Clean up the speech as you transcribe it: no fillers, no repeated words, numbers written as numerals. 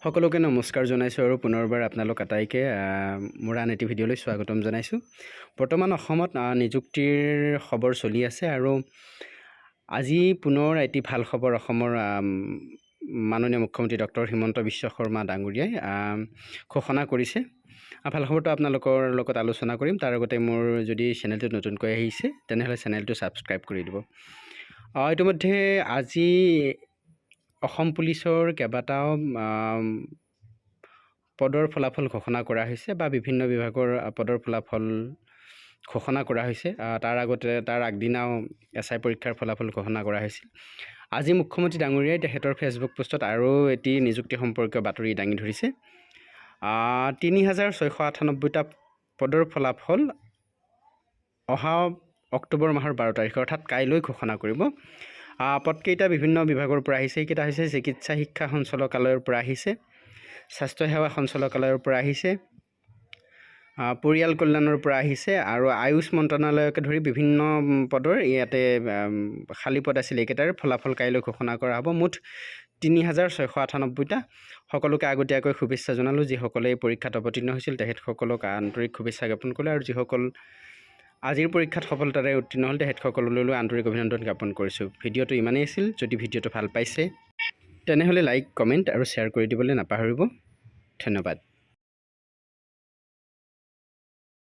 সকলোকে নমস্কাৰ জনাইছোঁ আৰু পুনৰবাৰ আপোনালোক আটাইকে মোৰ আন এটি ভিডিঅ'লৈ স্বাগতম জনাইছোঁ। বৰ্তমান অসমত নিযুক্তিৰ খবৰ চলি আছে আৰু আজি পুনৰ এটি ভাল খবৰ অসমৰ মাননীয় মুখ্যমন্ত্ৰী ডক্টৰ হিমন্ত বিশ্ব শৰ্মা ডাঙৰীয়াই ঘোষণা কৰিছে। ভাল খবৰটো আপোনালোকৰ লগত আলোচনা কৰিম। তাৰ আগতে মোৰ যদি চেনেলটো নতুনকৈ আহিছে তেনেহ'লে চেনেলটো ছাবস্ক্ৰাইব কৰি দিব। ইতিমধ্যে আজি অসম পুলিচৰ কেইবাটাও পদৰ ফলাফল ঘোষণা কৰা হৈছে বা বিভিন্ন বিভাগৰ পদৰ ফলাফল ঘোষণা কৰা হৈছে। তাৰ আগদিনাও SI পৰীক্ষাৰ ফলাফল ঘোষণা কৰা হৈছিল। আজি মুখ্যমন্ত্ৰী ডাঙৰীয়াই তেখেতৰ ফেচবুক পোষ্টত আৰু এটি নিযুক্তি সম্পৰ্কীয় বাতৰি দাঙি ধৰিছে। ৩,৬৯৮টা পদৰ ফলাফল অহা অক্টোবৰ মাহৰ 12 তাৰিখ অৰ্থাৎ কাইলৈ ঘোষণা কৰিব। পদকেইটা বিভিন্ন বিভাগৰ পৰা আহিছে। এইকেইটা হৈছে চিকিৎসা শিক্ষা সঞ্চালকালয়ৰ পৰা আহিছে, স্বাস্থ্য সেৱা সঞ্চালকালয়ৰ পৰা আহিছে, পৰিয়াল কল্যাণৰ পৰা আহিছে আৰু আয়ুষ মন্ত্ৰণালয়কে ধৰি বিভিন্ন পদৰ ইয়াতে খালী পদ আছিল। এইকেইটাৰ ফলাফল কাইলৈ ঘোষণা কৰা হ'ব। মুঠ ৩,৬৯৮টা। সকলোকে আগতীয়াকৈ শুভেচ্ছা জনালোঁ। যিসকলে এই পৰীক্ষাত অৱতীৰ্ণ হৈছিল তেখেতসকলক আন্তৰিক শুভেচ্ছা জ্ঞাপন কৰিলোঁ আৰু যিসকল আজিৰ পৰীক্ষাত সফলতাৰে উত্তীৰ্ণ হ'ল তেখেতসকললৈ আন্তৰিক অভিনন্দন জ্ঞাপন কৰিছোঁ। ভিডিঅ'টো ইমানেই আছিল। যদি ভিডিঅ'টো ভাল পাইছে তেনেহ'লে লাইক, কমেণ্ট আৰু শ্বেয়াৰ কৰি দিবলৈ নাপাহৰিব। ধন্যবাদ।